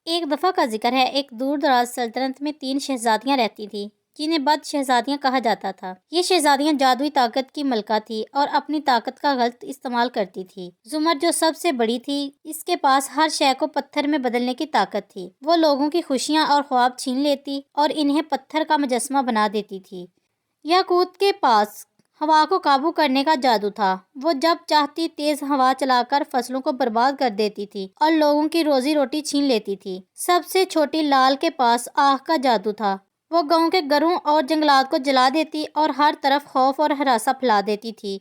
ایک دفعہ کا ذکر ہے، ایک دور دراز سلطنت میں 3 شہزادیاں رہتی تھیں جنہیں بد شہزادیاں کہا جاتا تھا۔ یہ شہزادیاں جادوئی طاقت کی ملکہ تھیں اور اپنی طاقت کا غلط استعمال کرتی تھیں۔ زمر جو سب سے بڑی تھی، اس کے پاس ہر شے کو پتھر میں بدلنے کی طاقت تھی۔ وہ لوگوں کی خوشیاں اور خواب چھین لیتی اور انہیں پتھر کا مجسمہ بنا دیتی تھی۔ یاقوت کے پاس ہوا کو قابو کرنے کا جادو تھا۔ وہ جب چاہتی تیز ہوا چلا کر فصلوں کو برباد کر دیتی تھی اور لوگوں کی روزی روٹی چھین لیتی تھی۔ سب سے چھوٹی لال کے پاس آگ کا جادو تھا۔ وہ گاؤں کے گھروں اور جنگلات کو جلا دیتی اور ہر طرف خوف اور ہراساں پھیلا دیتی تھی۔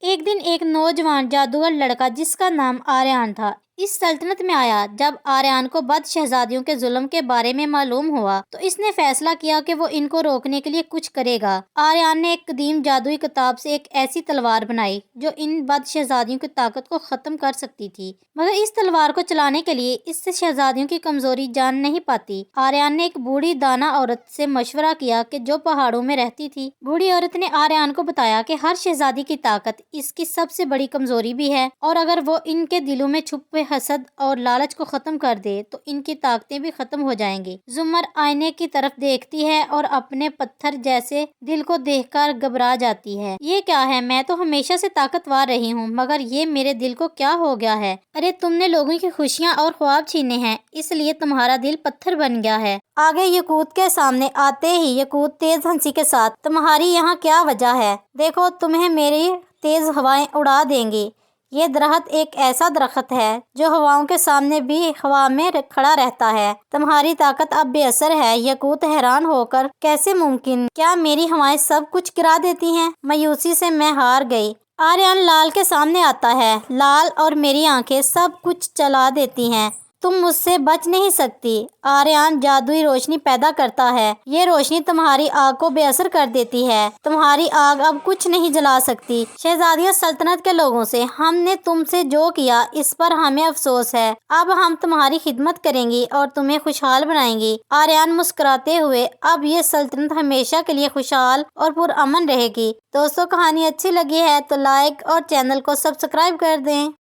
ایک دن ایک نوجوان جادوگر لڑکا جس کا نام آریان تھا، اس سلطنت میں آیا۔ جب آریان کو بد شہزادیوں کے ظلم کے بارے میں معلوم ہوا تو اس نے فیصلہ کیا کہ وہ ان کو روکنے کے لیے کچھ کرے گا۔ آریان نے ایک قدیم جادوئی کتاب سے ایک ایسی تلوار بنائی جو ان بد شہزادیوں کی طاقت کو ختم کر سکتی تھی، مگر اس تلوار کو چلانے کے لیے اس سے شہزادیوں کی کمزوری جان نہیں پاتی۔ آریان نے ایک بوڑھی دانا عورت سے مشورہ کیا کہ جو پہاڑوں میں رہتی تھی۔ بوڑھی عورت نے آریان کو بتایا کہ ہر شہزادی کی طاقت اس کی سب سے بڑی کمزوری بھی ہے، اور اگر وہ ان کے دلوں میں چھپے حسد اور لالچ کو ختم کر دے تو ان کی طاقتیں بھی ختم ہو جائیں گی۔ زمر آئینے کی طرف دیکھتی ہے اور اپنے پتھر جیسے دل کو دیکھ کر گھبرا جاتی ہے۔ یہ کیا ہے؟ میں تو ہمیشہ سے طاقتور رہی ہوں، مگر یہ میرے دل کو کیا ہو گیا ہے؟ ارے تم نے لوگوں کی خوشیاں اور خواب چھینے ہیں، اس لیے تمہارا دل پتھر بن گیا ہے۔ آگے یاقوت کے سامنے آتے ہی یاقوت تیز ہنسی کے ساتھ، تمہاری یہاں کیا وجہ ہے؟ دیکھو، تمہیں میری تیز ہوائیں اڑا دیں گی۔ یہ درخت ایک ایسا درخت ہے جو ہواؤں کے سامنے بھی ہوا میں کھڑا رہتا ہے۔ تمہاری طاقت اب بے اثر ہے۔ یاقوت حیران ہو کر، کیسے ممکن؟ کیا میری ہوائیں سب کچھ گرا دیتی ہیں؟ مایوسی سے میں ہار گئی۔ آریان لال کے سامنے آتا ہے۔ لال اور میری آنکھیں سب کچھ جلا دیتی ہیں، تم مجھ سے بچ نہیں سکتی۔ آریان جادوئی روشنی پیدا کرتا ہے۔ یہ روشنی تمہاری آگ کو بے اثر کر دیتی ہے۔ تمہاری آگ اب کچھ نہیں جلا سکتی۔ شہزادیوں، سلطنت کے لوگوں سے، ہم نے تم سے جو کیا اس پر ہمیں افسوس ہے۔ اب ہم تمہاری خدمت کریں گی اور تمہیں خوشحال بنائیں گی۔ آریان مسکراتے ہوئے، اب یہ سلطنت ہمیشہ کے لیے خوشحال اور پرامن رہے گی۔ دوستو، کہانی اچھی لگی ہے تو لائک اور چینل کو سبسکرائب کر دیں۔